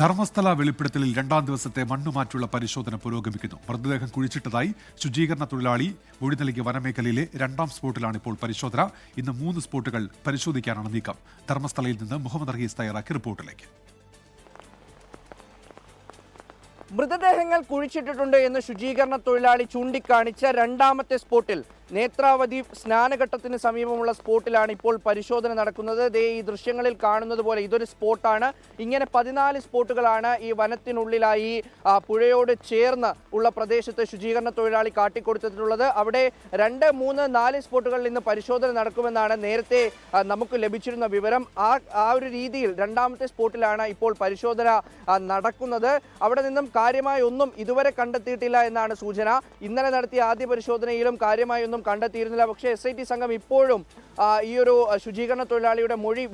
ധർമ്മസ്ഥല വെളിപ്പെടുത്തലിൽ രണ്ടാം ദിവസത്തെ മണ്ണുമാറ്റുള്ള പരിശോധന പുരോഗമിക്കുന്നു. മൃതദേഹം കുഴിച്ചിട്ടതായി ശുചീകരണ തൊഴിലാളി മൊഴി നൽകിയ വനമേഖലയിലെ രണ്ടാം സ്പോട്ടിലാണ് ഇപ്പോൾ പരിശോധന. ഇന്ന് 3 സ്പോട്ടുകൾ പരിശോധിക്കാനാണ് നീക്കം. ധർമ്മസ്ഥലയിൽ നിന്ന് മുഹമ്മദ് റഹീസ് തയ്യാറാക്കിയ റിപ്പോർട്ടിലേക്ക്. മൃതദേഹങ്ങൾ കുഴിച്ചിട്ടിട്ടുണ്ട് എന്ന് ശുചീകരണ തൊഴിലാളി ചൂണ്ടിക്കാണിച്ച രണ്ടാമത്തെ സ്പോട്ടിൽ നേത്രാവതി സ്നാനഘട്ടത്തിന് സമീപമുള്ള സ്പോട്ടിലാണ് ഇപ്പോൾ പരിശോധന നടക്കുന്നത്. ഈ ദൃശ്യങ്ങളിൽ കാണുന്നത് പോലെ ഇതൊരു സ്പോട്ടാണ്. ഇങ്ങനെ 14 സ്പോട്ടുകളാണ് ഈ വനത്തിനുള്ളിലായി പുഴയോട് ചേർന്ന് ഉള്ള പ്രദേശത്ത് ശുചീകരണ തൊഴിലാളി കാട്ടിക്കൊടുത്തിട്ടുള്ളത്. അവിടെ 2, 3, 4 സ്പോട്ടുകളിൽ ഇന്ന് പരിശോധന നടക്കുമെന്നാണ് നേരത്തെ നമുക്ക് ലഭിച്ചിരുന്ന വിവരം. ആ ഒരു രീതിയിൽ രണ്ടാമത്തെ സ്പോട്ടിലാണ് ഇപ്പോൾ പരിശോധന നടക്കുന്നത്. അവിടെ നിന്നും കാര്യമായ ഒന്നും ഇതുവരെ കണ്ടെത്തിയിട്ടില്ല എന്നാണ് സൂചന. ഇന്നലെ നടത്തിയ ആദ്യ പരിശോധനയിലും കാര്യമായ ഒന്നും കണ്ടെത്തിയിരുന്നില്ല. പക്ഷേ SIT സംഘം ഇപ്പോഴും ഈ ഒരു ശുചീകരണ തൊഴിലാളിയുടെ മൊഴി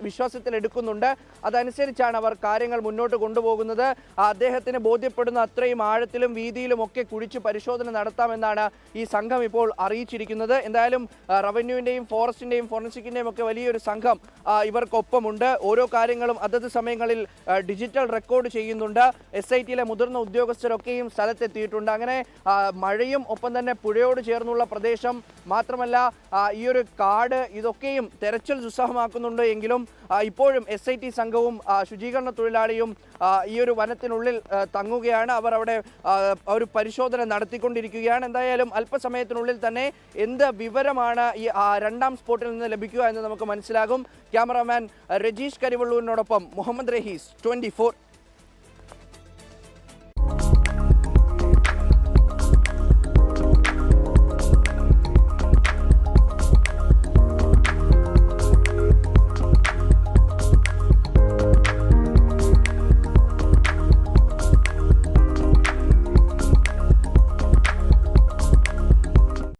വിശ്വാസത്തിൽ എടുക്കുന്നുണ്ട്. അതനുസരിച്ചാണ് അവർ കാര്യങ്ങൾ മുന്നോട്ട് കൊണ്ടുപോകുന്നത്. അദ്ദേഹത്തിന് ബോധ്യപ്പെടുന്ന അത്രയും ആഴത്തിലും വീതിയിലും ഒക്കെ കുഴിച്ച് പരിശോധന നടത്താമെന്നാണ് ഈ സംഘം ഇപ്പോൾ അറിയിച്ചിരിക്കുന്നത്. എന്തായാലും റവന്യൂവിൻ്റെയും ഫോറസ്റ്റിൻ്റെയും ഫോറൻസിക്കിൻ്റെയും ഒക്കെ വലിയൊരു സംഘം ഇവർക്കൊപ്പമുണ്ട്. ഓരോ കാര്യങ്ങളും അതത് സമയങ്ങളിൽ ഡിജിറ്റൽ റെക്കോർഡ് ചെയ്യുന്നുണ്ട്. SITയിലെ മുതിർന്ന ഉദ്യോഗസ്ഥരൊക്കെയും സ്ഥലത്തെത്തിയിട്ടുണ്ട്. അങ്ങനെ മഴയും ഒപ്പം തന്നെ പുഴയോട് ചേർന്നുള്ള പ്രദേശം മാത്രമല്ല ഈ ഒരു കാട് ഇതൊക്കെയും തെരച്ചിൽ ദുസ്സഹമാക്കുന്നുണ്ട് എങ്കിലും ഇപ്പോഴും SIT സംഘവും ശുചീകരണ തൊഴിലാളിയും ഈ ഒരു വനത്തിനുള്ളിൽ തങ്ങുകയാണ്. അവർ അവിടെ ഒരു പരിശോധന നടത്തിക്കൊണ്ടിരിക്കുകയാണ്. എന്തായാലും അല്പസമയത്തിനുള്ളിൽ തന്നെ എന്ത് വിവരമാണ് ഈ രണ്ടാം സ്പോട്ടിൽ നിന്ന് ലഭിക്കുക എന്ന് നമുക്ക് മനസ്സിലാകും. ക്യാമറാമാൻ രജീഷ് കരിവള്ളൂരിനോടൊപ്പം മുഹമ്മദ് റഹീസ്, 24.